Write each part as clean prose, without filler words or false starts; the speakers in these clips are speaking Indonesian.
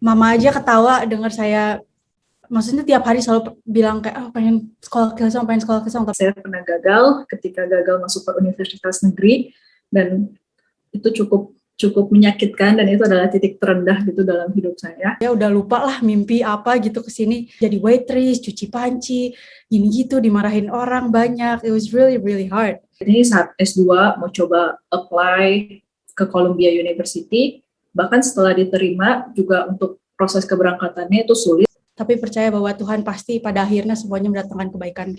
Mama aja ketawa dengar saya, maksudnya tiap hari selalu bilang kayak pengen sekolah ke Hillsong, pengen sekolah ke Hillsong. Saya pernah gagal ketika gagal masuk ke universitas negeri, dan itu cukup menyakitkan, dan itu adalah titik terendah gitu dalam hidup saya. Ya udah lupa lah mimpi apa gitu kesini, jadi waitress, cuci panci, gini gitu, dimarahin orang banyak. It was really really hard. Jadi saat S2 mau coba apply ke Columbia University, bahkan setelah diterima juga untuk proses keberangkatannya itu sulit. Tapi percaya bahwa Tuhan pasti pada akhirnya semuanya mendatangkan kebaikan.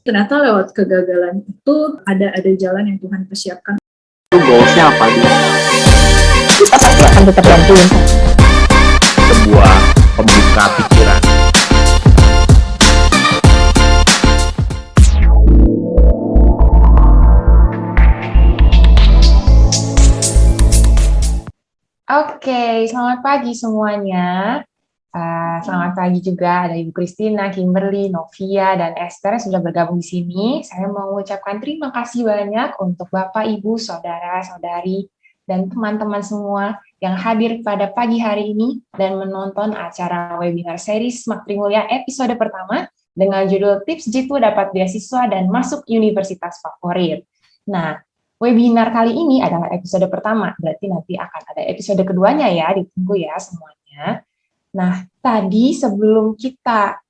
Ternyata lewat kegagalan itu ada jalan yang Tuhan persiapkan. Itu goalsnya apa nih? Kita pasti akan tetap bantuin. Sebuah pembuka pikiran. Oke, selamat pagi semuanya. Selamat pagi juga ada Ibu Christina, Kimberly, Novia, dan Esther yang sudah bergabung di sini. Saya mau mengucapkan terima kasih banyak untuk Bapak, Ibu, Saudara, Saudari, dan teman-teman semua yang hadir pada pagi hari ini dan menonton acara webinar series Smak Trimulya episode pertama dengan judul Tips Jitu Dapat Beasiswa dan Masuk Universitas Favorit. Nah, webinar kali ini adalah episode pertama, berarti nanti akan ada episode keduanya ya, ditunggu ya semuanya. Nah, tadi sebelum kita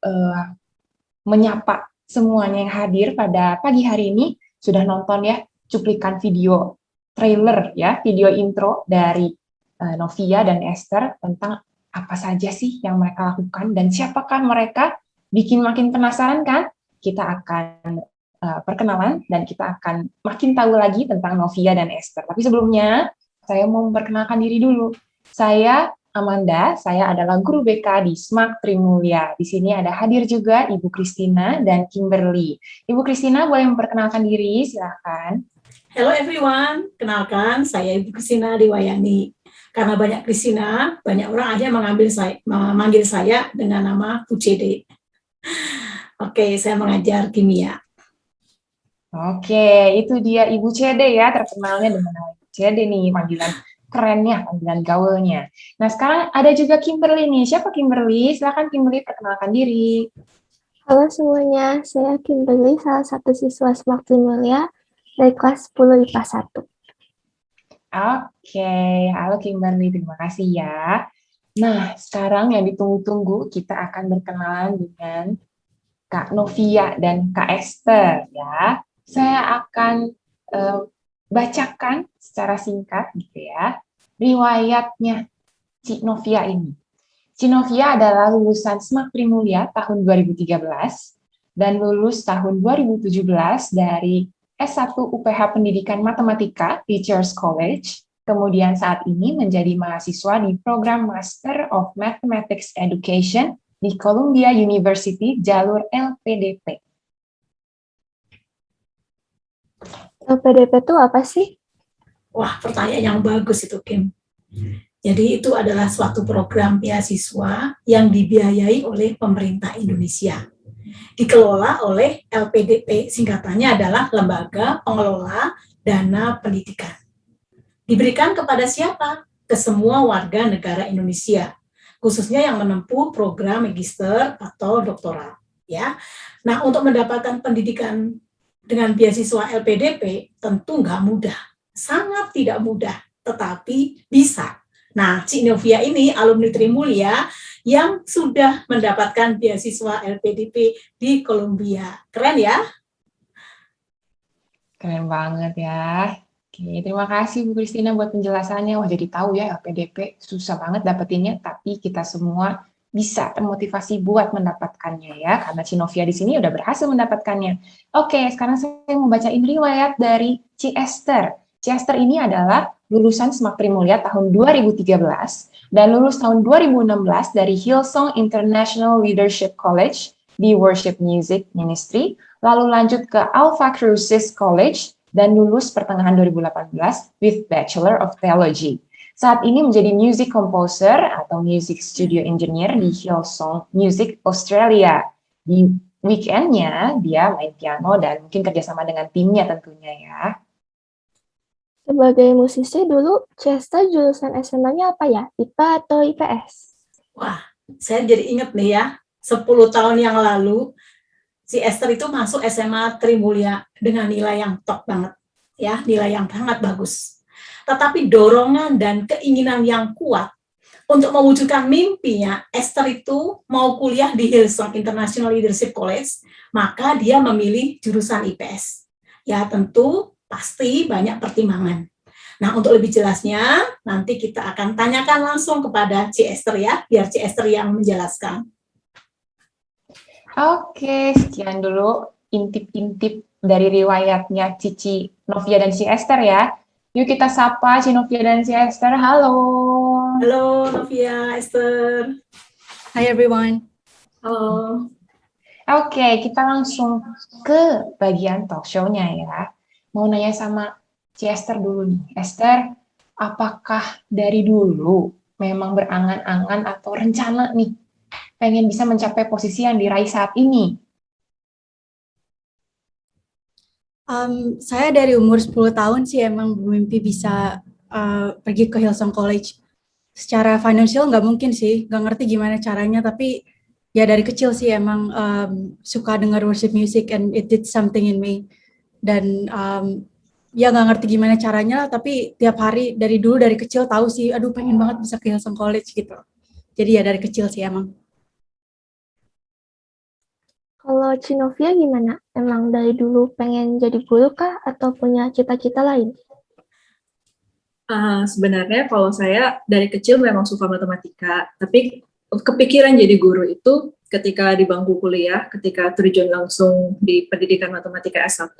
menyapa semuanya yang hadir pada pagi hari ini, sudah nonton ya cuplikan video trailer ya, video intro dari Novia dan Esther tentang apa saja sih yang mereka lakukan dan siapakah mereka, bikin makin penasaran kan? Kita akan perkenalan dan kita akan makin tahu lagi tentang Novia dan Esther. Tapi sebelumnya, saya mau memperkenalkan diri dulu. Saya Amanda, saya adalah guru BK di Smak Trimulya. Di sini ada hadir juga Ibu Christina dan Kimberly. Ibu Christina boleh memperkenalkan diri, silakan. Hello everyone, kenalkan saya Ibu Christina Diwayani. Karena banyak Christina, banyak orang aja memanggil saya dengan nama Bu CD. Oke, saya mengajar kimia. Oke, itu dia Ibu CD ya, terkenalnya dengan nama Ibu CD nih, panggilan kerennya, panggilan gaulnya. Nah, sekarang ada juga Kimberly nih. Siapa Kimberly? Silakan Kimberly perkenalkan diri. Halo semuanya, saya Kimberly, salah satu siswa Smak Trimulya dari kelas 10 IPA 1. Oke, halo Kimberly, terima kasih ya. Nah, sekarang yang ditunggu-tunggu, kita akan berkenalan dengan Kak Novia dan Kak Esther ya. Saya akan bacakan secara singkat gitu ya, riwayatnya Cik Novia ini. Cik Novia adalah lulusan Smak Trimulya tahun 2013 dan lulus tahun 2017 dari S1 UPH Pendidikan Matematika Teachers College, kemudian saat ini menjadi mahasiswa di program Master of Mathematics Education di Columbia University jalur LPDP. LPDP itu apa sih? Wah, pertanyaan yang bagus itu, Kim. Jadi itu adalah suatu program beasiswa yang dibiayai oleh pemerintah Indonesia. Dikelola oleh LPDP, singkatannya adalah Lembaga Pengelola Dana Pendidikan. Diberikan kepada siapa? Ke semua warga negara Indonesia, khususnya yang menempuh program magister atau doktoral. Ya. Nah, untuk mendapatkan pendidikan dengan beasiswa LPDP tentu nggak mudah, sangat tidak mudah, tetapi bisa. Nah, Cik Novia ini alumni Trimulya yang sudah mendapatkan beasiswa LPDP di Columbia. Keren ya? Keren banget ya. Oke, terima kasih Bu Christina buat penjelasannya. Wah, jadi tahu ya LPDP susah banget dapetinnya, tapi kita semua bisa termotivasi buat mendapatkannya ya, karena Cik Novia di sini udah berhasil mendapatkannya. Oke, sekarang saya mau bacain riwayat dari Cik Esther. Chester ini adalah lulusan Semak Trimulya tahun 2013 dan lulus tahun 2016 dari Hillsong International Leadership College di Worship Music Ministry, lalu lanjut ke Alpha Crucis College dan lulus pertengahan 2018 with Bachelor of Theology. Saat ini menjadi music composer atau music studio engineer di Hillsong Music Australia. Di weekendnya dia main piano dan mungkin kerjasama dengan timnya tentunya ya. Sebagai musisi dulu, Chester jurusan SMA-nya apa ya? IPA atau IPS? Wah, saya jadi inget nih ya, 10 tahun yang lalu, si Esther itu masuk SMA Trimulya dengan nilai yang top banget, ya, nilai yang sangat bagus. Tetapi dorongan dan keinginan yang kuat untuk mewujudkan mimpinya, Esther itu mau kuliah di Hillsong International Leadership College, maka dia memilih jurusan IPS. Ya, tentu pasti banyak pertimbangan. Nah, untuk lebih jelasnya, nanti kita akan tanyakan langsung kepada Ci Esther ya, biar Ci Esther yang menjelaskan. Oke, sekian dulu intip-intip dari riwayatnya Cici Novia dan Ci Esther ya. Yuk kita sapa Ci Novia dan Ci Esther. Halo. Halo Novia, Esther. Hi everyone. Halo. Oke, kita langsung ke bagian talk show-nya ya. Mau nanya sama Ci Esther dulu nih. Esther, apakah dari dulu memang berangan-angan atau rencana nih pengen bisa mencapai posisi yang diraih saat ini? Saya dari umur 10 tahun sih emang bermimpi bisa pergi ke Hillsong College. Secara financial nggak mungkin sih, nggak ngerti gimana caranya, tapi ya dari kecil sih emang suka dengar worship music and it did something in me. Dan ya nggak ngerti gimana caranya, tapi tiap hari dari dulu dari kecil tahu sih, aduh pengen banget bisa ke Hillsong College gitu. Jadi ya dari kecil sih emang. Kalau Cinovia gimana? Emang dari dulu pengen jadi guru kah atau punya cita-cita lain? Sebenarnya kalau saya dari kecil memang suka matematika, tapi kepikiran jadi guru itu ketika di bangku kuliah, ketika terjun langsung di pendidikan matematika S1,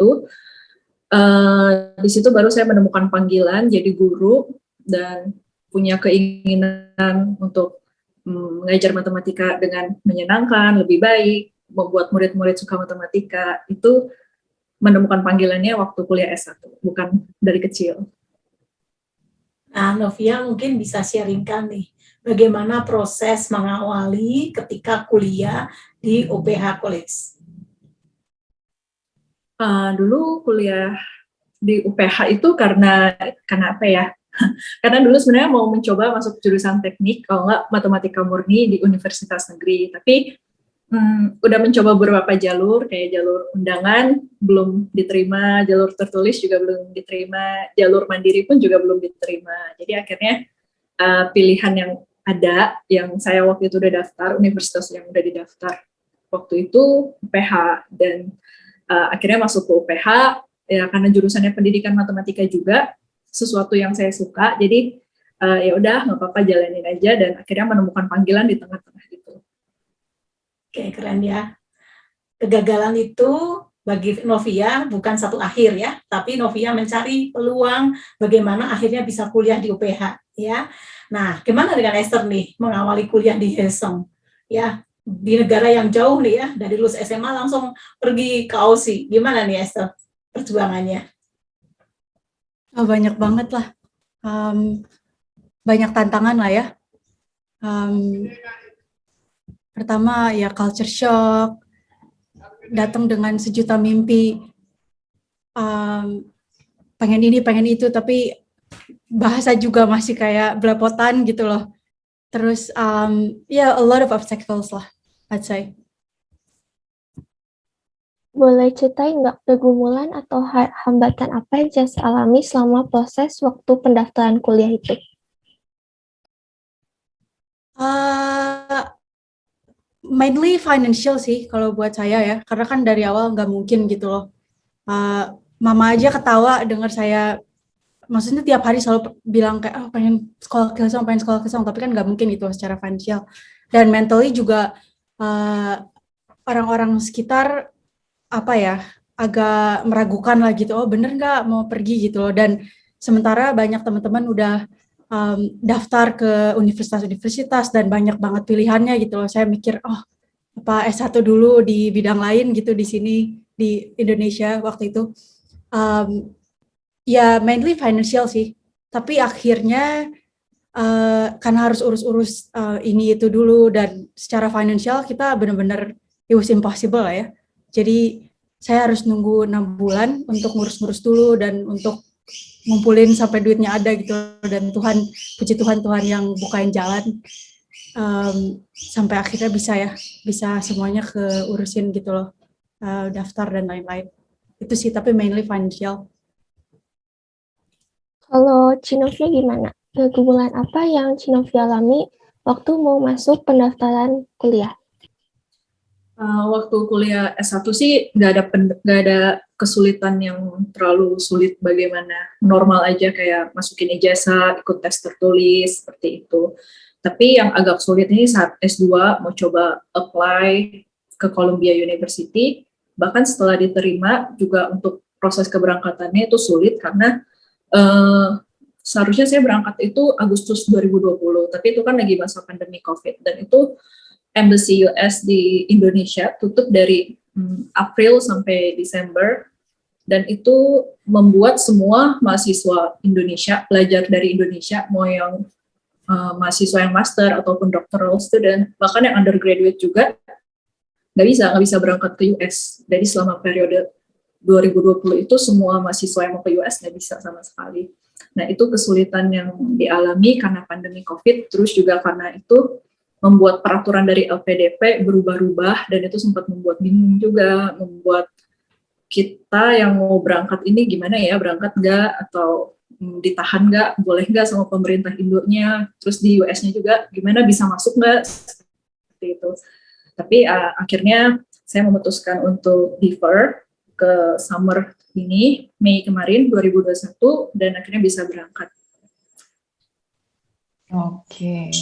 di situ baru saya menemukan panggilan jadi guru dan punya keinginan untuk mengajar matematika dengan menyenangkan, lebih baik, membuat murid-murid suka matematika. Itu menemukan panggilannya waktu kuliah S1, bukan dari kecil. Nah, Novia mungkin bisa sharingkan nih, bagaimana proses mengawali ketika kuliah di UPH College. Dulu kuliah di UPH itu karena apa ya? Karena dulu sebenarnya mau mencoba masuk jurusan teknik, kalau nggak matematika murni di universitas negeri. Tapi udah mencoba beberapa jalur, kayak jalur undangan belum diterima, jalur tertulis juga belum diterima, jalur mandiri pun juga belum diterima. Jadi akhirnya pilihan yang ada, yang saya waktu itu udah daftar, universitas yang udah didaftar waktu itu UPH, dan akhirnya masuk ke UPH ya karena jurusannya pendidikan matematika juga, sesuatu yang saya suka. Jadi ya udah nggak apa-apa, jalanin aja, dan akhirnya menemukan panggilan di tengah-tengah gitu. Oke, keren ya. Kegagalan itu bagi Novia bukan satu akhir ya, tapi Novia mencari peluang bagaimana akhirnya bisa kuliah di UPH ya. Nah, gimana dengan Esther nih mengawali kuliah di Hillsong ya, di negara yang jauh nih ya, dari lulus SMA langsung pergi ke Aussie. Gimana nih Esther perjuangannya? Oh, banyak banget lah. Banyak tantangan lah ya. Pertama ya culture shock, datang dengan sejuta mimpi, pengen ini, pengen itu, tapi bahasa juga masih kayak belepotan gitu loh. Terus ya a lot of obstacles lah, I'd say. Boleh ceritain nggak pergumulan atau hambatan apa yang Jess alami selama proses waktu pendaftaran kuliah itu? Mainly financial sih kalau buat saya ya, karena kan dari awal nggak mungkin gitu loh. Mama aja ketawa dengar saya, maksudnya tiap hari selalu bilang kayak pengen sekolah ke Hillsong, tapi kan nggak mungkin gitu secara financial. Dan mentally juga orang-orang sekitar apa ya, agak meragukan lah gitu, bener nggak mau pergi gitu loh. Dan sementara banyak teman-teman udah daftar ke universitas-universitas dan banyak banget pilihannya gitu loh. Saya mikir, oh apa S1 dulu di bidang lain gitu di sini di Indonesia waktu itu. Ya mainly financial sih, tapi akhirnya karena harus urus-urus ini itu dulu dan secara financial kita benar-benar it was impossible lah ya. Jadi saya harus nunggu 6 bulan untuk ngurus-ngurus dulu dan untuk ngumpulin sampai duitnya ada gitu, dan puji Tuhan yang bukain jalan sampai akhirnya bisa semuanya keurusin gitu loh, daftar dan lain-lain. Itu sih, tapi mainly financial. Kalau Cinovia gimana? Pergumulan apa yang Cinovia alami waktu mau masuk pendaftaran kuliah? Waktu kuliah S1 sih nggak ada kesulitan yang terlalu sulit, bagaimana normal aja kayak masukin ijazah, ikut tes tertulis seperti itu. Tapi yang agak sulit ini saat S2 mau coba apply ke Columbia University, bahkan setelah diterima juga untuk proses keberangkatannya itu sulit karena seharusnya saya berangkat itu Agustus 2020, tapi itu kan lagi masa pandemi COVID, dan itu Embassy US di Indonesia tutup dari April sampai Desember, dan itu membuat semua mahasiswa Indonesia, pelajar dari Indonesia, mau yang mahasiswa yang master ataupun doctoral student, bahkan yang undergraduate juga, nggak bisa berangkat ke US. Jadi selama periode 2020 itu semua mahasiswa yang mau ke US nggak bisa sama sekali. Nah, itu kesulitan yang dialami karena pandemi COVID, terus juga karena itu membuat peraturan dari LPDP berubah-ubah, dan itu sempat membuat bingung juga, membuat kita yang mau berangkat ini gimana ya, berangkat nggak, atau ditahan nggak, boleh nggak sama pemerintah Indonya, terus di US-nya juga gimana, bisa masuk nggak, seperti itu. Tapi akhirnya saya memutuskan untuk defer ke summer ini, Mei kemarin 2021, dan akhirnya bisa berangkat. Oke.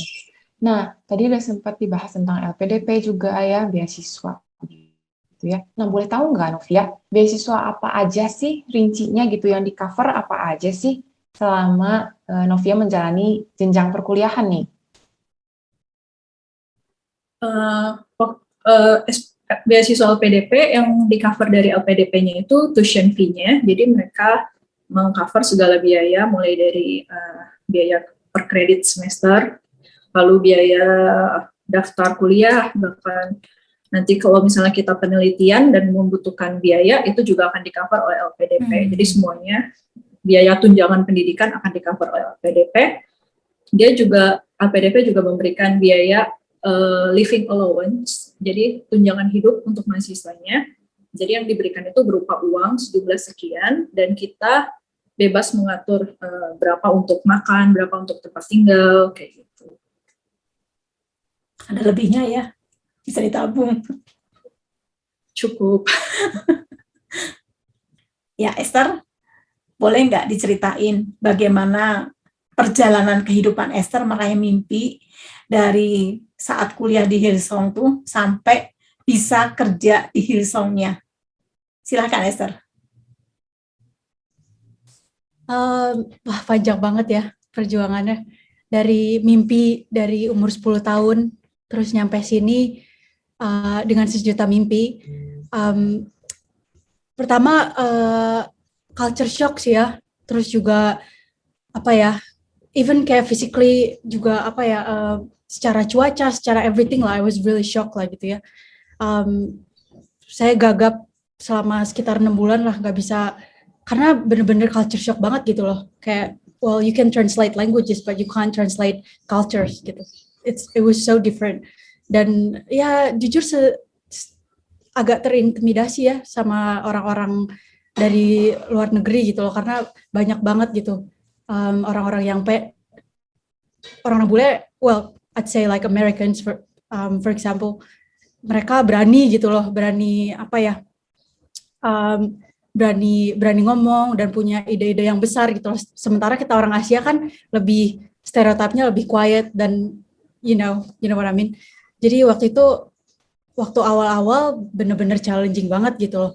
Nah, tadi udah sempat dibahas tentang LPDP juga ya, beasiswa gitu ya. Nah, boleh tahu nggak Novia, beasiswa apa aja sih rincinya gitu yang di cover apa aja sih selama Novia menjalani jenjang perkuliahan nih? Beasiswa LPDP yang di cover dari LPDP-nya itu tuition fee-nya, jadi mereka mengcover segala biaya, mulai dari biaya per kredit semester, lalu biaya daftar kuliah, bahkan nanti kalau misalnya kita penelitian dan membutuhkan biaya, itu juga akan di-cover oleh LPDP. Jadi semuanya, biaya tunjangan pendidikan akan di-cover oleh LPDP. LPDP juga memberikan biaya living allowance, jadi tunjangan hidup untuk mahasiswanya. Jadi yang diberikan itu berupa uang sejumlah sekian, dan kita bebas mengatur berapa untuk makan, berapa untuk tempat tinggal, kayak gitu. Ada lebihnya ya, bisa ditabung. Cukup. Ya, Esther, boleh nggak diceritain bagaimana perjalanan kehidupan Esther meraih mimpi dari saat kuliah di Hillsong tuh sampai bisa kerja di Hillsong-nya? Silakan, Esther. Wah, panjang banget ya perjuangannya. Dari mimpi dari umur 10 tahun, terus nyampe sini dengan sejuta mimpi. Pertama, culture shock sih ya. Terus juga, even kayak physically juga secara cuaca, secara everything lah, I was really shocked lah gitu ya. Saya gagap selama sekitar 6 bulan lah, nggak bisa, karena bener-bener culture shock banget gitu loh. Kayak, well, you can translate languages, but you can't translate cultures gitu. It was so different. Dan ya jujur agak terintimidasi ya sama orang-orang dari luar negeri gitu loh, karena banyak banget gitu orang-orang yang orang bule, well, I'd say like Americans for example, mereka berani gitu loh, berani berani ngomong dan punya ide-ide yang besar gitu loh. Sementara kita orang Asia kan lebih stereotipnya lebih quiet dan you know what I mean. Jadi waktu awal-awal bener-bener challenging banget gitu loh.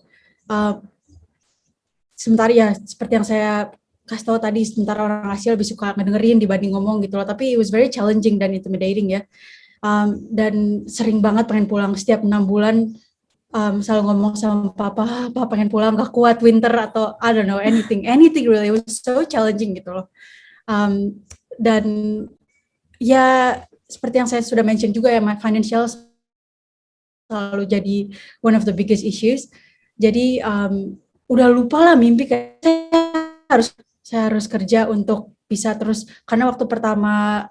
Sementara ya seperti yang saya kasih tahu tadi, sementara orang Asia lebih suka ngedengerin dibanding ngomong gitu loh. Tapi it was very challenging dan intimidating ya. Dan sering banget pengen pulang setiap 6 bulan. Selalu ngomong sama papa pengen pulang, gak kuat winter atau I don't know anything really. It was so challenging gitu loh. Dan ya seperti yang saya sudah mention juga ya, financial selalu jadi one of the biggest issues. Jadi udah lupa lah mimpi, kayak saya harus kerja untuk bisa terus, karena waktu pertama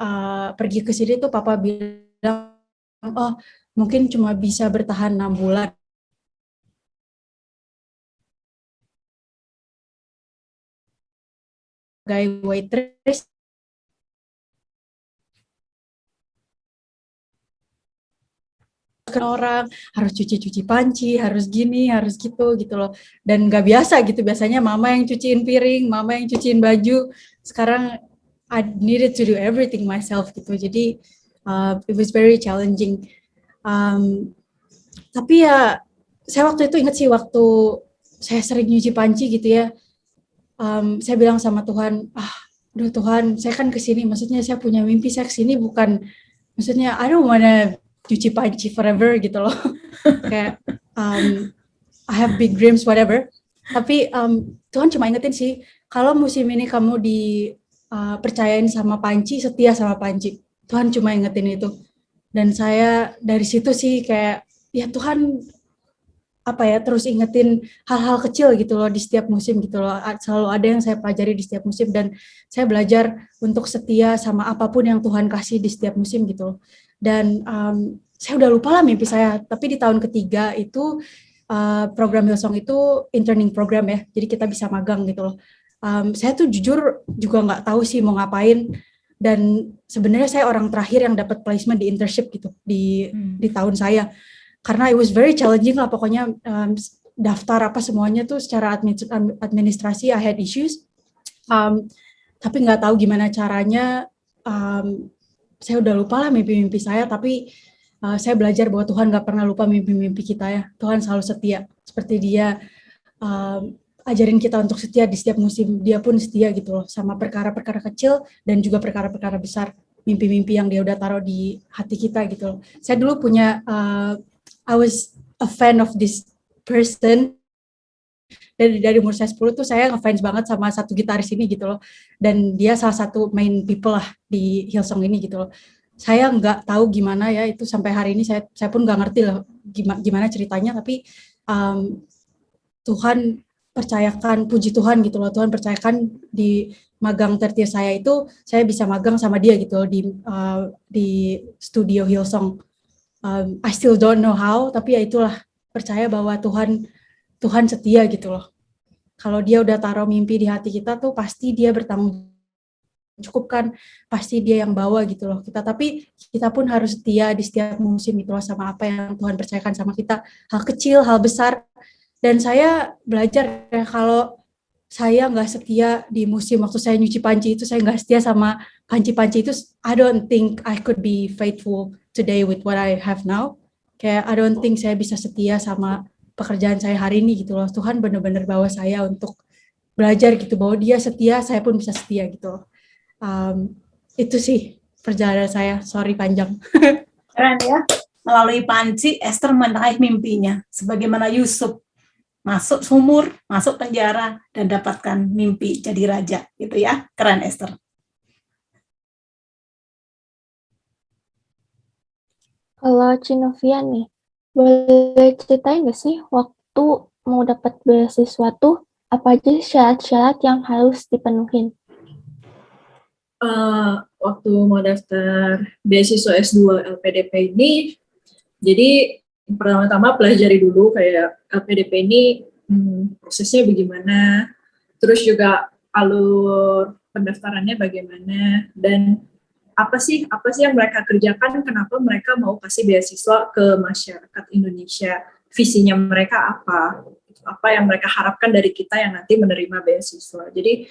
pergi ke sini tuh papa bilang, oh mungkin cuma bisa bertahan 6 bulan. Sebagai waitress, orang harus cuci panci, harus gini, harus gitu loh. Dan nggak biasa gitu, biasanya mama yang cuciin piring, mama yang cuciin baju. Sekarang I needed to do everything myself gitu. Jadi it was very challenging. Tapi ya saya waktu itu ingat sih, waktu saya sering nyuci panci gitu ya, saya bilang sama Tuhan, aduh Tuhan, saya kan kesini, maksudnya saya punya mimpi, saya kesini bukan, maksudnya I don't wanna cuci panci forever gitu loh. Kayak I have big dreams whatever. Tapi Tuhan cuma ingetin sih, kalau musim ini kamu dipercayain sama panci, setia sama panci. Tuhan cuma ingetin itu. Dan saya dari situ sih kayak, ya Tuhan terus ingetin hal-hal kecil gitu loh di setiap musim gitu loh. Selalu ada yang saya pelajari di setiap musim, dan saya belajar untuk setia sama apapun yang Tuhan kasih di setiap musim gitu loh. Dan saya udah lupa lah mimpi saya, tapi di tahun ketiga itu program Hillsong itu interning program ya, jadi kita bisa magang gitu loh. Saya tuh jujur juga nggak tahu sih mau ngapain, dan sebenarnya saya orang terakhir yang dapat placement di internship gitu di tahun saya. Karena it was very challenging lah pokoknya, daftar apa semuanya tuh secara administrasi I had issues, tapi nggak tahu gimana caranya. Saya udah lupa lah mimpi-mimpi saya, tapi saya belajar bahwa Tuhan nggak pernah lupa mimpi-mimpi kita ya. Tuhan selalu setia, seperti Dia ajarin kita untuk setia di setiap musim. Dia pun setia gitu loh, sama perkara-perkara kecil dan juga perkara-perkara besar, mimpi-mimpi yang Dia udah taruh di hati kita gitu loh. Saya dulu punya I was a fan of this person. Dari umur saya 10 tuh saya ngefans banget sama satu gitaris ini gitu loh. Dan dia salah satu main people lah di Hillsong ini gitu loh. Saya nggak tahu gimana ya itu sampai hari ini, saya pun nggak ngerti loh gimana ceritanya, tapi Tuhan percayakan, puji Tuhan gitu loh, Tuhan percayakan di magang tertier saya itu, saya bisa magang sama dia gitu loh, di studio Hillsong. I still don't know how, tapi ya itulah, percaya bahwa Tuhan setia gitu loh. Kalau Dia udah taruh mimpi di hati kita tuh pasti Dia bertanggung cukupkan, pasti Dia yang bawa gitu loh kita. Tapi kita pun harus setia di setiap musim gitu loh sama apa yang Tuhan percayakan sama kita, hal kecil, hal besar. Dan saya belajar ya, kalau saya nggak setia di musim waktu saya nyuci panci itu, saya nggak setia sama panci-panci itu, I don't think I could be faithful today with what I have now. Kayak I don't think saya bisa setia sama pekerjaan saya hari ini gitu loh. Tuhan benar-benar bawa saya untuk belajar gitu, bahwa Dia setia, saya pun bisa setia gitu loh. Itu sih perjalanan saya, sorry panjang. Keren ya, melalui panci Esther meraih mimpinya, sebagaimana Yusuf masuk sumur, masuk penjara, dan dapatkan mimpi jadi raja gitu ya. Keren Esther. Kalau Cinovia nih, boleh ceritain nggak sih waktu mau dapat beasiswa tuh apa aja syarat-syarat yang harus dipenuhin? Waktu mau daftar beasiswa S2 LPDP ini, jadi pertama-tama pelajari dulu kayak LPDP ini prosesnya bagaimana, terus juga alur pendaftarannya bagaimana, dan apa sih yang mereka kerjakan, kenapa mereka mau kasih beasiswa ke masyarakat Indonesia, visinya mereka apa yang mereka harapkan dari kita yang nanti menerima beasiswa. Jadi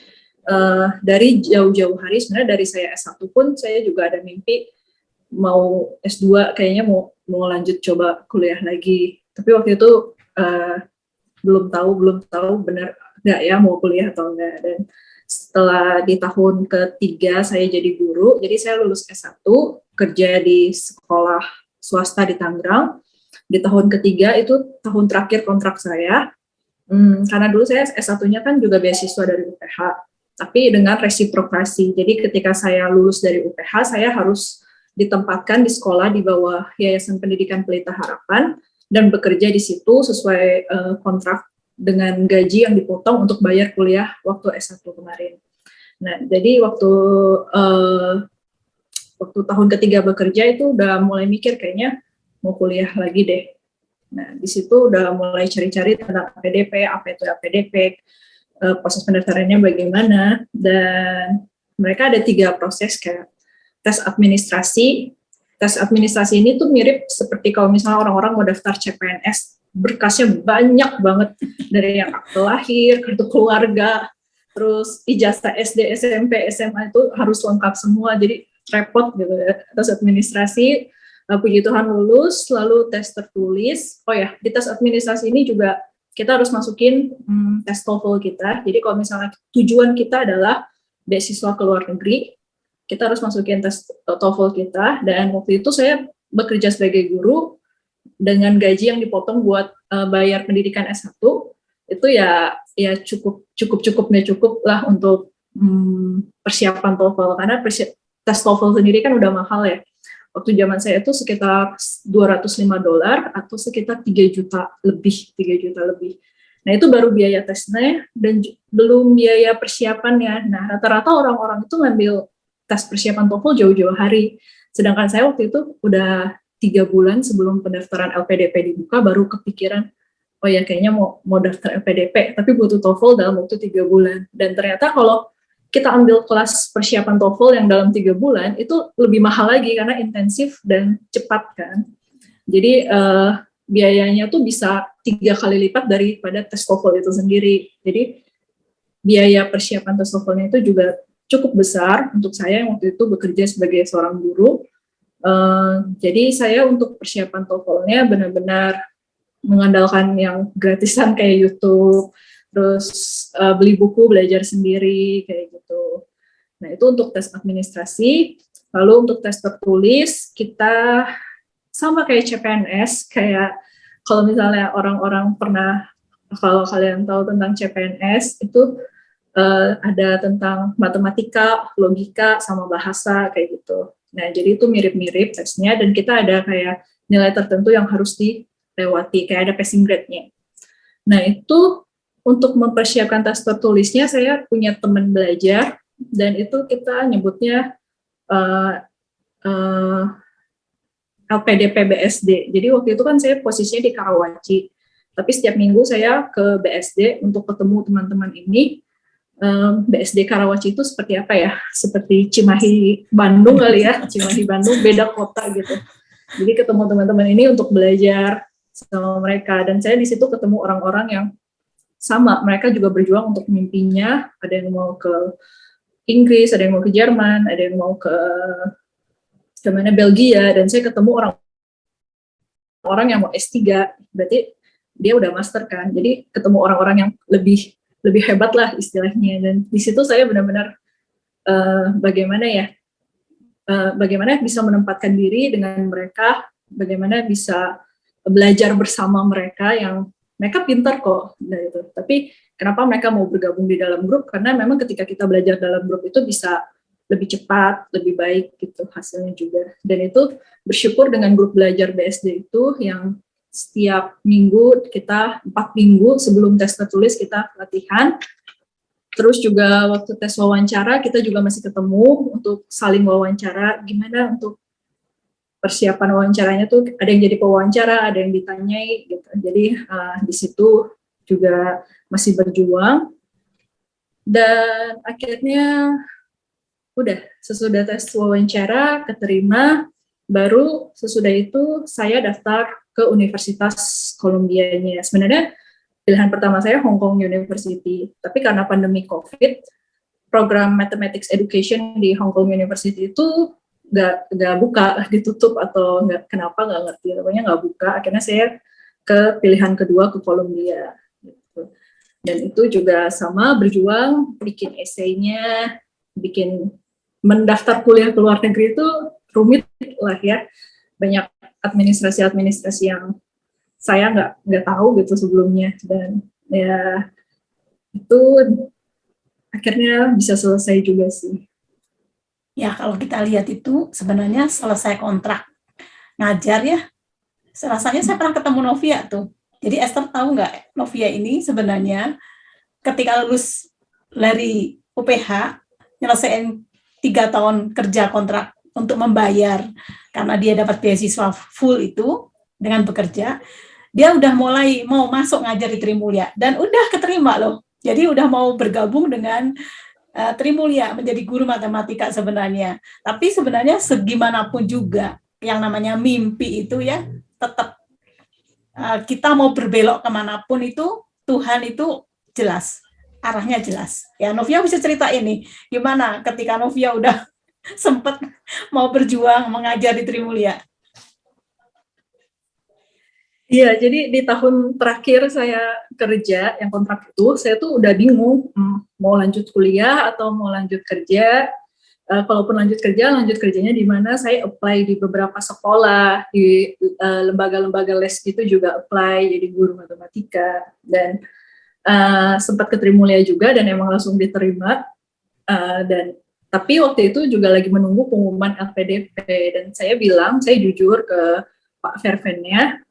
dari jauh-jauh hari, sebenarnya dari saya S1 pun saya juga ada mimpi mau S2, kayaknya mau lanjut coba kuliah lagi. Tapi waktu itu belum tahu benar nggak ya mau kuliah atau enggak. Dan setelah di tahun ketiga saya jadi guru, jadi saya lulus S1, kerja di sekolah swasta di Tangerang. Di tahun ketiga itu tahun terakhir kontrak saya, karena dulu saya S1-nya kan juga beasiswa dari UPH, tapi dengan resiprokasi. Jadi ketika saya lulus dari UPH, saya harus ditempatkan di sekolah di bawah Yayasan Pendidikan Pelita Harapan dan bekerja di situ sesuai kontrak dengan gaji yang dipotong untuk bayar kuliah waktu S1 kemarin. Nah, jadi waktu tahun ketiga bekerja itu udah mulai mikir kayaknya mau kuliah lagi deh. Nah, di situ udah mulai cari-cari tentang APDP, apa itu APDP, proses pendaftarannya bagaimana, dan mereka ada 3 proses kayak tes administrasi. Tes administrasi ini tuh mirip seperti kalau misalnya orang-orang mau daftar CPNS, berkasnya banyak banget, dari yang akte lahir, kartu keluarga, terus ijazah SD, SMP, SMA itu harus lengkap semua, jadi repot gitu ya. Tes administrasi, puji Tuhan lulus, lalu tes tertulis. Oh ya, di tes administrasi ini juga kita harus masukin tes TOEFL kita. Jadi kalau misalnya tujuan kita adalah beasiswa ke luar negeri, kita harus masukin tes TOEFL kita. Dan waktu itu saya bekerja sebagai guru dengan gaji yang dipotong buat bayar pendidikan S1. Itu ya cukup lah untuk persiapan TOEFL, karena tes TOEFL sendiri kan udah mahal ya. Waktu zaman saya itu sekitar $205 atau sekitar 3 juta lebih. Nah, itu baru biaya tesnya dan belum biaya persiapannya. Nah, rata-rata orang-orang itu ngambil tes persiapan TOEFL jauh-jauh hari. Sedangkan saya waktu itu udah 3 bulan sebelum pendaftaran LPDP dibuka baru kepikiran, oh ya kayaknya mau daftar LPDP, tapi butuh TOEFL dalam waktu 3 bulan. Dan ternyata kalau kita ambil kelas persiapan TOEFL yang dalam 3 bulan, itu lebih mahal lagi karena intensif dan cepat kan. Jadi biayanya tuh bisa 3 kali lipat daripada tes TOEFL itu sendiri. Jadi biaya persiapan tes TOEFL-nya itu juga cukup besar untuk saya yang waktu itu bekerja sebagai seorang guru. Jadi saya untuk persiapan TOEFL-nya benar-benar mengandalkan yang gratisan kayak YouTube, terus beli buku, belajar sendiri, kayak gitu. Nah, itu untuk tes administrasi. Lalu untuk tes tertulis, kita sama kayak CPNS, kayak kalau misalnya orang-orang pernah, kalau kalian tahu tentang CPNS, itu ada tentang matematika, logika, sama bahasa, kayak gitu. Nah, jadi itu mirip-mirip tesnya, dan kita ada kayak nilai tertentu yang harus dilewati, kayak ada passing grade-nya. Nah, itu untuk mempersiapkan tes tertulisnya, saya punya teman belajar, dan itu kita nyebutnya LPDP BSD. Jadi waktu itu kan saya posisinya di Karawaci, tapi setiap minggu saya ke BSD untuk ketemu teman-teman ini. BSD Karawaci itu seperti apa ya? Seperti Cimahi Bandung kali ya, Cimahi Bandung, beda kota gitu. Jadi ketemu teman-teman ini untuk belajar sama mereka, dan saya di situ ketemu orang-orang yang sama, mereka juga berjuang untuk mimpinya. Ada yang mau ke Inggris, ada yang mau ke Jerman, ada yang mau ke mana Belgia, dan saya ketemu orang yang mau S3, berarti dia udah master kan. Jadi ketemu orang-orang yang lebih hebat lah istilahnya, dan di situ saya benar-benar bagaimana bisa menempatkan diri dengan mereka, bagaimana bisa belajar bersama mereka yang mereka pintar kok, gitu. Tapi kenapa mereka mau bergabung di dalam grup? Karena memang ketika kita belajar dalam grup itu bisa lebih cepat, lebih baik gitu hasilnya juga. Dan itu bersyukur dengan grup belajar BSD itu yang setiap minggu kita 4 minggu sebelum tes tertulis kita latihan. Terus juga waktu tes wawancara kita juga masih ketemu untuk saling wawancara, gimana untuk persiapan wawancaranya tuh, ada yang jadi pewawancara, ada yang ditanyai gitu. Jadi di situ juga masih berjuang, dan akhirnya udah sesudah tes wawancara keterima, baru sesudah itu saya daftar ke Universitas Columbia-nya. Sebenarnya pilihan pertama saya Hong Kong University, tapi karena pandemi COVID, program Mathematics Education di Hong Kong University itu nggak buka, ditutup atau kenapa nggak ngerti, pokoknya nggak buka. Akhirnya saya ke pilihan kedua ke Columbia gitu. Dan itu juga sama berjuang, bikin esainya, mendaftar kuliah ke luar negeri itu rumit lah ya. Banyak administrasi-administrasi yang saya nggak tahu gitu sebelumnya, dan ya itu akhirnya bisa selesai juga sih. Ya, kalau kita lihat itu sebenarnya selesai kontrak ngajar ya, rasanya saya pernah ketemu Novia tuh. Jadi Esther tahu nggak, Novia ini sebenarnya ketika lulus dari UPH, nyelesain 3 tahun kerja kontrak untuk membayar, karena dia dapat beasiswa full itu dengan bekerja, dia udah mulai mau masuk ngajar di Trimulya, dan udah keterima loh. Jadi udah mau bergabung dengan Trimulya menjadi guru matematika sebenarnya. Tapi sebenarnya segimanapun juga, yang namanya mimpi itu ya, tetap kita mau berbelok kemanapun itu, Tuhan itu jelas, arahnya jelas. Ya, Novia bisa cerita ini, gimana ketika Novia udah sempat mau berjuang mengajar di Trimulya? Iya, jadi di tahun terakhir saya kerja yang kontrak itu, saya tuh udah bingung mau lanjut kuliah atau mau lanjut kerja. Kalaupun lanjut kerjanya di mana? Saya apply di beberapa sekolah, di lembaga-lembaga les gitu juga apply jadi guru matematika, dan sempat ke Trimulya juga dan emang langsung diterima. Tapi waktu itu juga lagi menunggu pengumuman LPDP, dan saya jujur ke Pak Vervennya,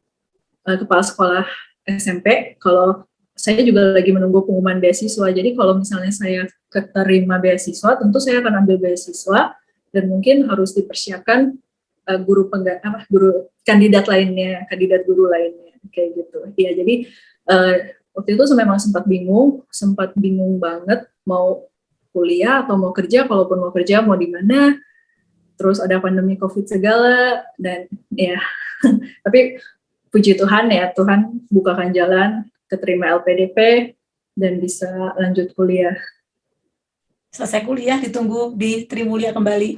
kepala sekolah SMP, kalau saya juga lagi menunggu pengumuman beasiswa. Jadi kalau misalnya saya keterima beasiswa, tentu saya akan ambil beasiswa, dan mungkin harus dipersiapkan guru kandidat guru lainnya kayak gitu. Ya, jadi waktu itu memang sempat bingung banget mau kuliah atau mau kerja. Kalaupun mau kerja mau di mana, terus ada pandemi COVID segala, dan ya tapi puji Tuhan ya, Tuhan bukakan jalan, keterima LPDP, dan bisa lanjut kuliah. Selesai kuliah ditunggu di Trimulya kembali.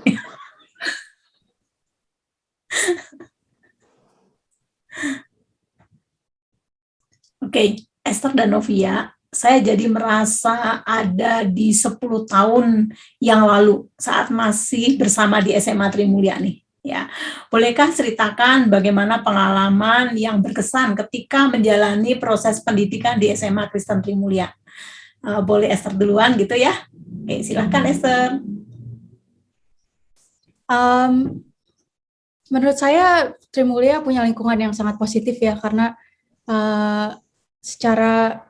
Oke, Esther dan Novia, saya jadi merasa ada di 10 tahun yang lalu saat masih bersama di SMA Trimulya nih. Ya, bolehkah ceritakan bagaimana pengalaman yang berkesan ketika menjalani proses pendidikan di SMA Kristen Trimulya? Boleh Esther duluan gitu ya? Oke, silahkan Esther. Menurut saya Trimulya punya lingkungan yang sangat positif ya, karena secara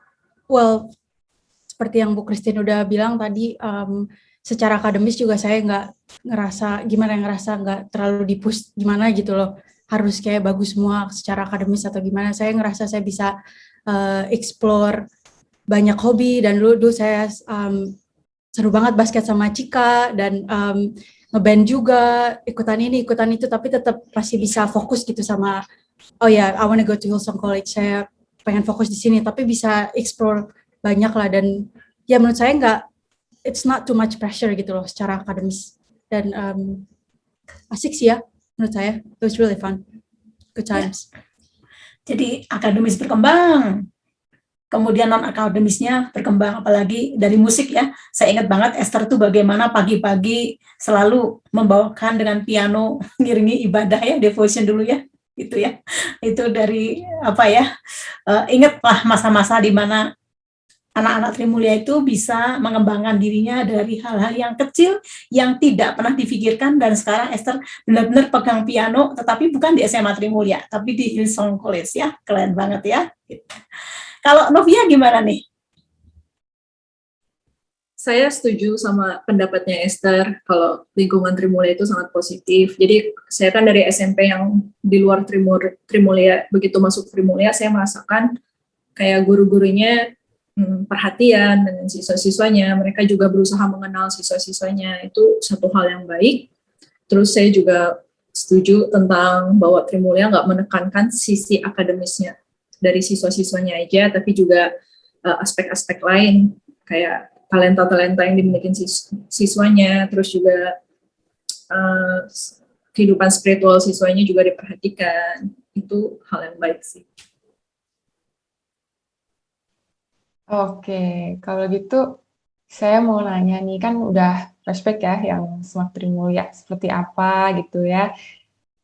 seperti yang Bu Christine udah bilang tadi, secara akademis juga saya nggak ngerasa nggak terlalu dipush gimana gitu loh, harus kayak bagus semua secara akademis atau gimana. Saya ngerasa saya bisa explore banyak hobi, dan dulu saya seru banget basket sama Cika, dan ngeband juga, ikutan ini, ikutan itu, tapi tetap masih bisa fokus gitu sama, I wanna go to Hillsong College, saya pengen fokus di sini, tapi bisa explore banyak lah, dan ya menurut saya it's not too much pressure gitu loh secara akademis, dan asik sih ya menurut saya, it was really fun, good times. Jadi akademis berkembang, kemudian non-akademisnya berkembang, apalagi dari musik ya. Saya ingat banget Esther tuh bagaimana pagi-pagi selalu membawakan dengan piano, ngiringi ibadah ya, devotion dulu ya, gitu ya. Itu dari ingatlah masa-masa di mana anak-anak Trimulya itu bisa mengembangkan dirinya dari hal-hal yang kecil yang tidak pernah difikirkan, dan sekarang Esther benar-benar pegang piano, tetapi bukan di SMA Trimulya, tapi di Hillsong College ya, keren banget ya. Kalau Novia gimana nih? Saya setuju sama pendapatnya Esther, kalau lingkungan Trimulya itu sangat positif. Jadi saya kan dari SMP yang di luar Trimulya, begitu masuk Trimulya saya merasakan kayak guru-gurunya perhatian dengan siswa-siswanya, mereka juga berusaha mengenal siswa-siswanya, itu satu hal yang baik. Terus saya juga setuju tentang bahwa Trimulya nggak menekankan sisi akademisnya dari siswa-siswanya aja, tapi juga aspek-aspek lain, kayak talenta-talenta yang dimiliki siswanya, terus juga kehidupan spiritual siswanya juga diperhatikan. Itu hal yang baik sih. Oke, kalau gitu saya mau nanya nih, kan udah flashback ya yang Semak Trimulya seperti apa gitu ya.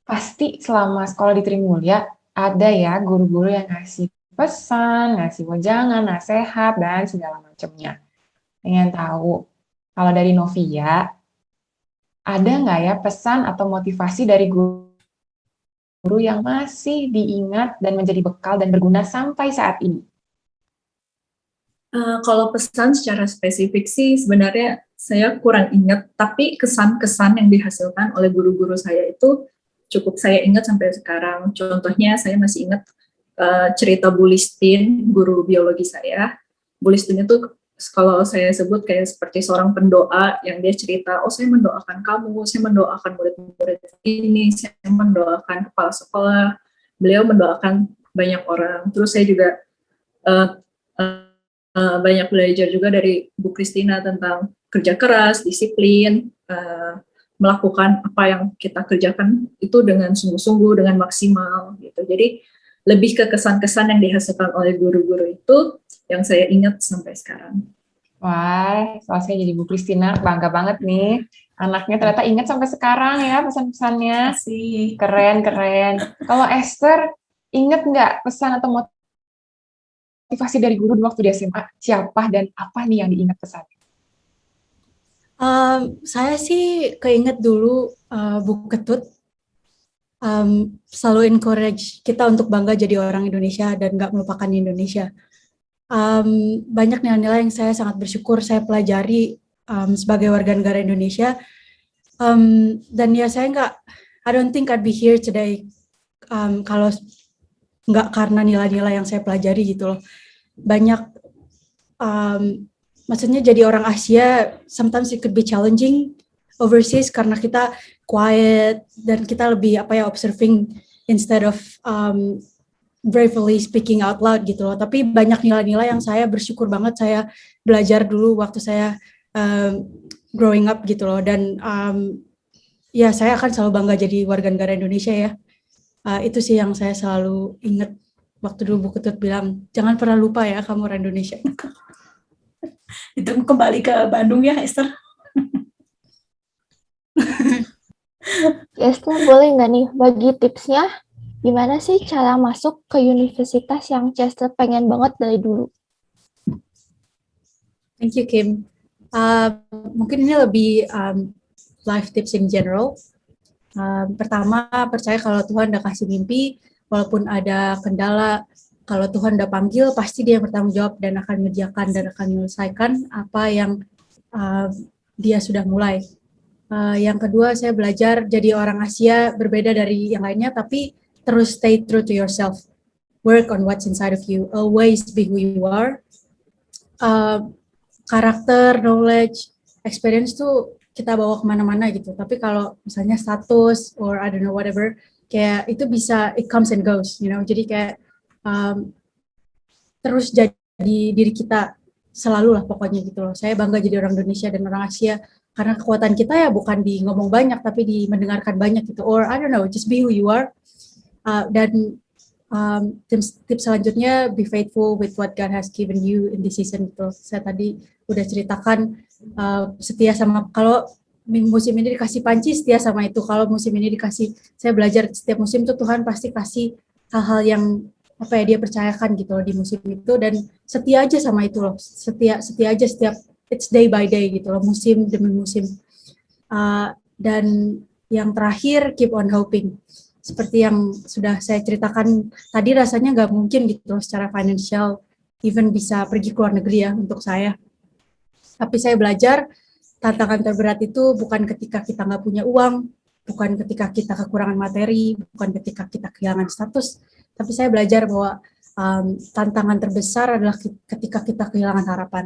Pasti selama sekolah di Trimulya ada ya guru-guru yang ngasih pesan, ngasih wejangan, nasihat, dan segala macamnya. Pengen tahu, kalau dari Novia, ada nggak ya pesan atau motivasi dari guru yang masih diingat dan menjadi bekal dan berguna sampai saat ini? Kalau pesan secara spesifik sih sebenarnya saya kurang ingat, tapi kesan-kesan yang dihasilkan oleh guru-guru saya itu cukup saya ingat sampai sekarang. Contohnya saya masih ingat cerita Bu Listin, guru biologi saya. Bu Listin itu kalau saya sebut kayak seperti seorang pendoa yang dia cerita, oh saya mendoakan kamu, saya mendoakan murid-murid ini, saya mendoakan kepala sekolah, beliau mendoakan banyak orang. Terus saya juga uh, banyak belajar juga dari Bu Christina tentang kerja keras, disiplin, melakukan apa yang kita kerjakan itu dengan sungguh-sungguh, dengan maksimal gitu. Jadi lebih ke kesan-kesan yang dihasilkan oleh guru-guru itu yang saya ingat sampai sekarang. Wah, soal saya jadi Bu Christina, bangga banget nih. Anaknya ternyata ingat sampai sekarang ya pesan-pesannya. Kasih. Keren, keren. Kalau Esther, ingat nggak pesan atau motivasi dari guru waktu di SMA? Siapa dan apa nih yang diingat pesan? Saya sih keinget dulu Bu Ketut selalu encourage kita untuk bangga jadi orang Indonesia dan nggak melupakan Indonesia. Banyak nilai-nilai yang saya sangat bersyukur saya pelajari sebagai warga negara Indonesia. Dan ya saya I don't think I'd be here today kalau nggak karena nilai-nilai yang saya pelajari gitu loh. Banyak maksudnya jadi orang Asia sometimes it could be challenging overseas karena kita quiet dan kita lebih observing instead of bravely speaking out loud gitu loh. Tapi banyak nilai-nilai yang saya bersyukur banget saya belajar dulu waktu saya growing up gitu loh. Dan ya saya akan selalu bangga jadi warga negara Indonesia ya. Itu sih yang saya selalu ingat waktu dulu Bu Ketut bilang, jangan pernah lupa ya kamu orang Indonesia. Itu kembali ke Bandung ya, Esther. Esther, boleh nggak nih bagi tipsnya? Gimana sih cara masuk ke universitas yang Chester pengen banget dari dulu? Thank you, Kim. Mungkin ini lebih life tips in general. Pertama, percaya kalau Tuhan udah kasih mimpi, walaupun ada kendala, kalau Tuhan udah panggil, pasti Dia yang bertanggung jawab dan akan mengerjakan dan akan menyelesaikan apa yang Dia sudah mulai. Yang kedua, saya belajar jadi orang Asia berbeda dari yang lainnya, tapi terus stay true to yourself. Work on what's inside of you. Always be who you are. Karakter, knowledge, experience tuh kita bawa kemana-mana gitu. Tapi kalau misalnya status or I don't know whatever, kayak itu bisa it comes and goes, you know. Jadi kayak terus jadi diri kita selalu lah pokoknya gitu loh. Saya bangga jadi orang Indonesia dan orang Asia karena kekuatan kita ya bukan di ngomong banyak tapi di mendengarkan banyak gitu. Or I don't know, just be who you are. Dan tips selanjutnya be faithful with what God has given you in this season gitu. Saya tadi udah ceritakan setia sama, kalau musim ini dikasih panci setia sama itu, kalau musim ini dikasih, saya belajar setiap musim tuh Tuhan pasti kasih hal-hal yang Dia percayakan gitu loh di musim itu, dan setia aja sama itu loh, setia aja setiap, it's day by day gitu loh, musim demi musim. Dan yang terakhir, keep on hoping. Seperti yang sudah saya ceritakan tadi, rasanya nggak mungkin gitu loh secara financial, even bisa pergi ke luar negeri ya untuk saya. Tapi saya belajar tantangan terberat itu bukan ketika kita nggak punya uang, bukan ketika kita kekurangan materi, bukan ketika kita kehilangan status, tapi saya belajar bahwa tantangan terbesar adalah ketika kita kehilangan harapan.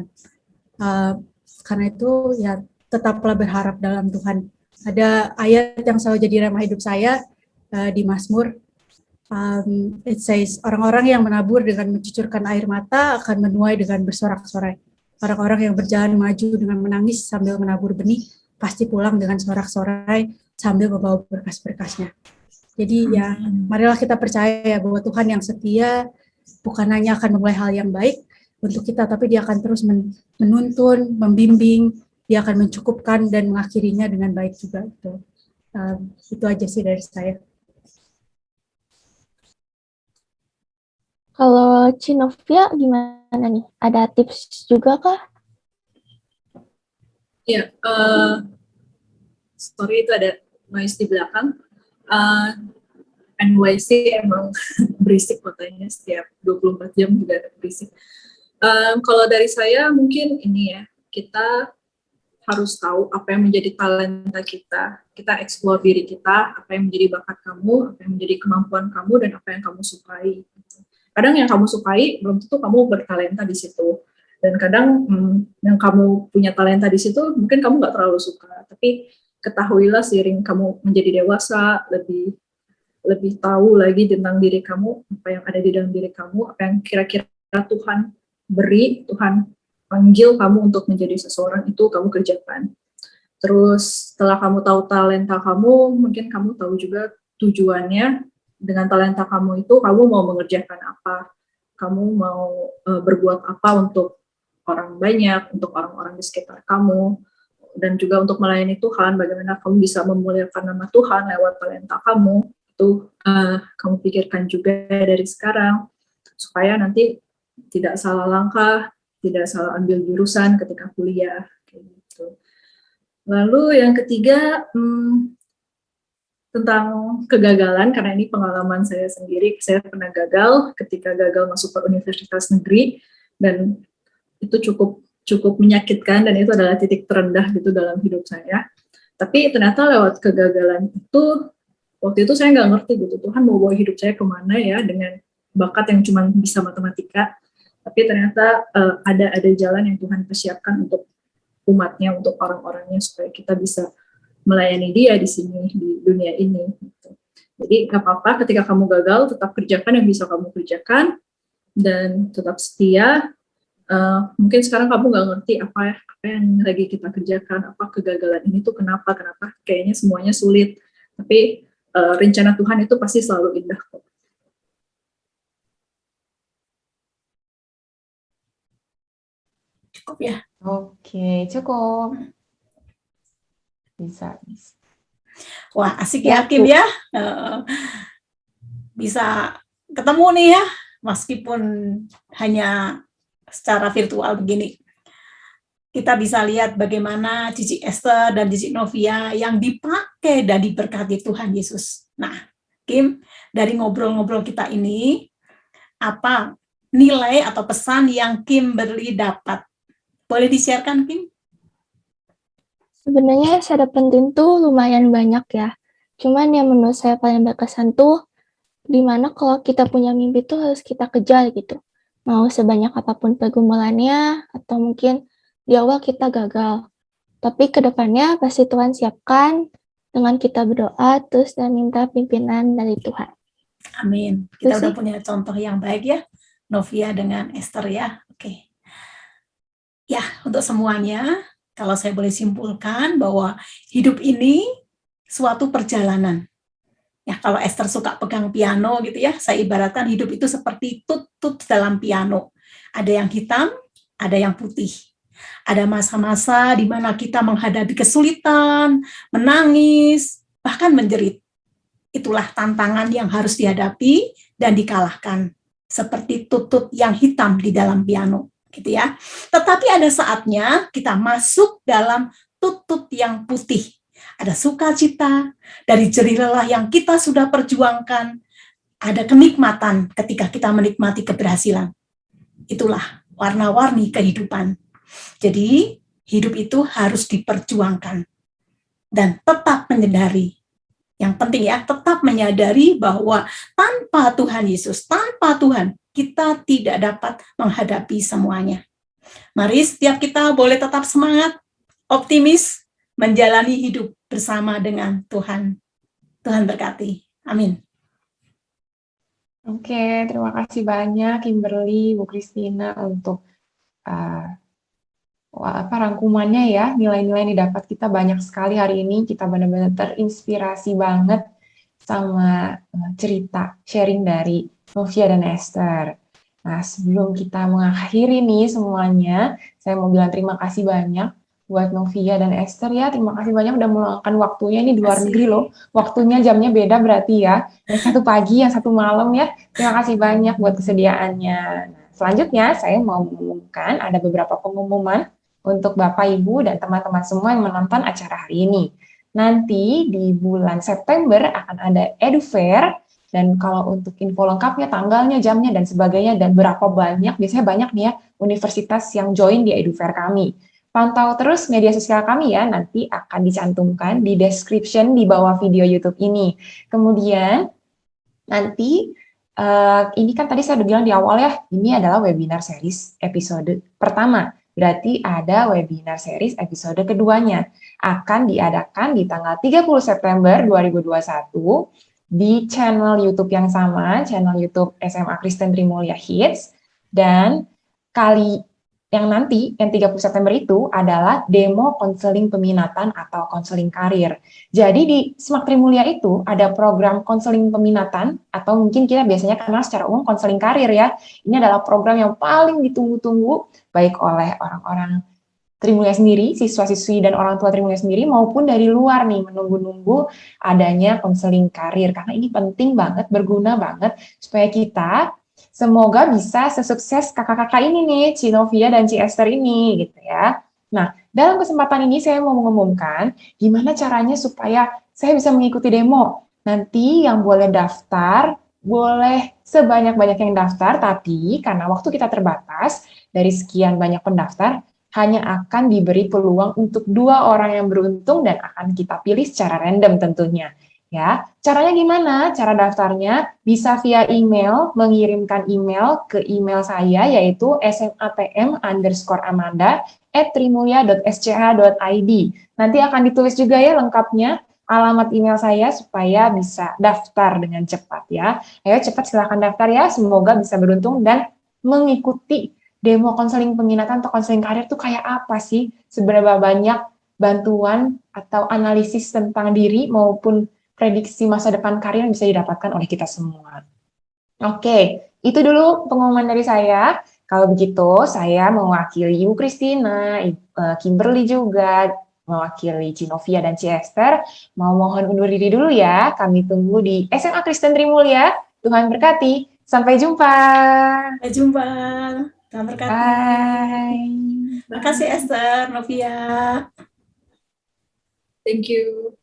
Karena itu ya tetaplah berharap dalam Tuhan. Ada ayat yang selalu jadi rema hidup saya di Mazmur. It says, orang-orang yang menabur dengan mencucurkan air mata akan menuai dengan bersorak-sorai. Orang-orang yang berjalan maju dengan menangis sambil menabur benih pasti pulang dengan sorak-sorai sambil membawa berkas-berkasnya. Jadi ya, marilah kita percaya bahwa Tuhan yang setia bukan hanya akan memulai hal yang baik, untuk kita, tapi dia akan terus menuntun, membimbing, dia akan mencukupkan dan mengakhirinya dengan baik juga. Itu aja sih dari saya. Kalau Cinovia gimana nih? Ada tips juga kah? Ya, sorry itu ada noise di belakang. NYC emang berisik kotanya, setiap 24 jam juga ada berisik. Kalau dari saya mungkin ini ya, kita harus tahu apa yang menjadi talenta kita explore diri kita, apa yang menjadi bakat kamu, apa yang menjadi kemampuan kamu, dan apa yang kamu sukai. Kadang yang kamu sukai belum tentu kamu bertalenta di situ, dan kadang yang kamu punya talenta di situ mungkin kamu nggak terlalu suka, tapi ketahuilah seiring kamu menjadi dewasa, lebih tahu lagi tentang diri kamu, apa yang ada di dalam diri kamu, apa yang kira-kira Tuhan beri, Tuhan panggil kamu untuk menjadi seseorang, itu kamu kerjakan. Terus setelah kamu tahu talenta kamu, mungkin kamu tahu juga tujuannya. Dengan talenta kamu itu, kamu mau mengerjakan apa, kamu mau berbuat apa untuk orang banyak, untuk orang-orang di sekitar kamu, dan juga untuk melayani Tuhan, bagaimana kamu bisa memuliakan nama Tuhan lewat talenta kamu. Itu kamu pikirkan juga dari sekarang, supaya nanti tidak salah langkah, tidak salah ambil jurusan ketika kuliah. Kayak gitu. Lalu yang ketiga, tentang kegagalan, karena ini pengalaman saya sendiri, saya pernah gagal ketika gagal masuk ke universitas negeri, dan itu cukup menyakitkan, dan itu adalah titik terendah gitu dalam hidup saya. Tapi ternyata lewat kegagalan itu, waktu itu saya nggak ngerti gitu, Tuhan mau bawa hidup saya kemana ya dengan bakat yang cuma bisa matematika. Tapi ternyata ada jalan yang Tuhan persiapkan untuk umatnya, untuk orang-orangnya, supaya kita bisa melayani dia di sini, di dunia ini. Gitu. Jadi nggak apa-apa ketika kamu gagal, tetap kerjakan yang bisa kamu kerjakan, dan tetap setia. Mungkin sekarang kamu nggak ngerti apa yang lagi kita kerjakan, apa kegagalan ini tuh kenapa, kayaknya semuanya sulit. Tapi rencana Tuhan itu pasti selalu indah kok. Cukup ya? Oke, cukup. Bisa. Wah, asik ya, Kim ya. Bisa ketemu nih ya, meskipun hanya secara virtual begini. Kita bisa lihat bagaimana Cici Esther dan Cici Novia yang dipakai dan diberkati Tuhan Yesus. Nah, Kim, dari ngobrol-ngobrol kita ini, apa nilai atau pesan yang Kimberly dapat? Boleh di-sharekan, Kim? Sebenarnya saya dapetin tuh lumayan banyak ya. Cuman yang menurut saya paling berkesan tuh dimana kalau kita punya mimpi tuh harus kita kejar gitu. Mau sebanyak apapun pergumulannya, atau mungkin di awal kita gagal. Tapi kedepannya pasti Tuhan siapkan dengan kita berdoa terus dan minta pimpinan dari Tuhan. Amin. Kita udah punya contoh yang baik ya, Novia dengan Esther ya. Oke. Ya, untuk semuanya, kalau saya boleh simpulkan bahwa hidup ini suatu perjalanan. Ya, kalau Esther suka pegang piano gitu ya, saya ibaratkan hidup itu seperti tut-tut dalam piano. Ada yang hitam, ada yang putih. Ada masa-masa di mana kita menghadapi kesulitan, menangis, bahkan menjerit. Itulah tantangan yang harus dihadapi dan dikalahkan. Seperti tutut yang hitam di dalam piano. Gitu ya. Tetapi ada saatnya kita masuk dalam tutut yang putih. Ada sukacita dari jerih lelah yang kita sudah perjuangkan. Ada kenikmatan ketika kita menikmati keberhasilan. Itulah warna-warni kehidupan. Jadi hidup itu harus diperjuangkan dan tetap menyadari. Yang penting ya, tetap menyadari bahwa tanpa Tuhan Yesus, tanpa Tuhan, kita tidak dapat menghadapi semuanya. Mari setiap kita boleh tetap semangat, optimis, menjalani hidup bersama dengan Tuhan. Tuhan berkati. Amin. Oke, terima kasih banyak Kimberly, Bu Christina untuk rangkumannya ya. Nilai-nilai yang didapat kita banyak sekali hari ini. Kita benar-benar terinspirasi banget sama cerita sharing dari Novia dan Esther. Nah, sebelum kita mengakhiri nih semuanya, saya mau bilang terima kasih banyak buat Novia dan Esther ya. Terima kasih banyak udah meluangkan waktunya ini di luar negeri loh. Waktunya jamnya beda berarti ya. Yang satu pagi, yang satu malam ya. Terima kasih banyak buat kesediaannya. Nah, selanjutnya saya mau mengumumkan ada beberapa pengumuman untuk Bapak, Ibu, dan teman-teman semua yang menonton acara hari ini. Nanti di bulan September akan ada EduFair. Dan kalau untuk info lengkapnya, tanggalnya, jamnya, dan sebagainya, dan berapa banyak, biasanya banyak nih ya, universitas yang join di EduFair kami. Pantau terus media sosial kami ya, nanti akan dicantumkan di description di bawah video YouTube ini. Kemudian, nanti, ini kan tadi saya udah bilang di awal ya, ini adalah webinar series episode pertama. Berarti ada webinar series episode keduanya. Akan diadakan di tanggal 30 September 2021, di channel YouTube yang sama, channel YouTube SMA Kristen Trimulya Hits, dan kali yang nanti, yang 30 September itu adalah demo konseling peminatan atau konseling karir. Jadi di SMAK Trimulya itu ada program konseling peminatan, atau mungkin kita biasanya kenal secara umum konseling karir ya. Ini adalah program yang paling ditunggu-tunggu, baik oleh orang-orang Trimulya sendiri, siswa-siswi dan orang tua Trimulya sendiri, maupun dari luar nih, menunggu-nunggu adanya konseling karir. Karena ini penting banget, berguna banget, supaya kita semoga bisa sesukses kakak-kakak ini nih, Ci Novia dan Ci Esther ini, gitu ya. Nah, dalam kesempatan ini saya mau mengumumkan gimana caranya supaya saya bisa mengikuti demo. Nanti yang boleh daftar, boleh sebanyak-banyak yang daftar, tapi karena waktu kita terbatas, dari sekian banyak pendaftar, hanya akan diberi peluang untuk 2 orang yang beruntung dan akan kita pilih secara random tentunya. Ya, caranya gimana? Cara daftarnya bisa via email, mengirimkan email ke email saya yaitu smatm_amanda@trimulya.sch.id. Nanti akan ditulis juga ya lengkapnya alamat email saya supaya bisa daftar dengan cepat ya. Ayo cepat silakan daftar ya, semoga bisa beruntung dan mengikuti demo konseling peminatan atau konseling karir itu kayak apa sih? Seberapa banyak bantuan atau analisis tentang diri maupun prediksi masa depan karir yang bisa didapatkan oleh kita semua. Oke, itu dulu pengumuman dari saya. Kalau begitu, saya mewakili Ibu Christina, Kimberly juga, mewakili Cinovia dan Ci Esther, mau mohon undur diri dulu ya. Kami tunggu di SMA Kristen Trimulya. Tuhan berkati. Sampai jumpa. Sampai jumpa. Tuhan berkati. Bye. Terima kasih Esther, Novia. Thank you.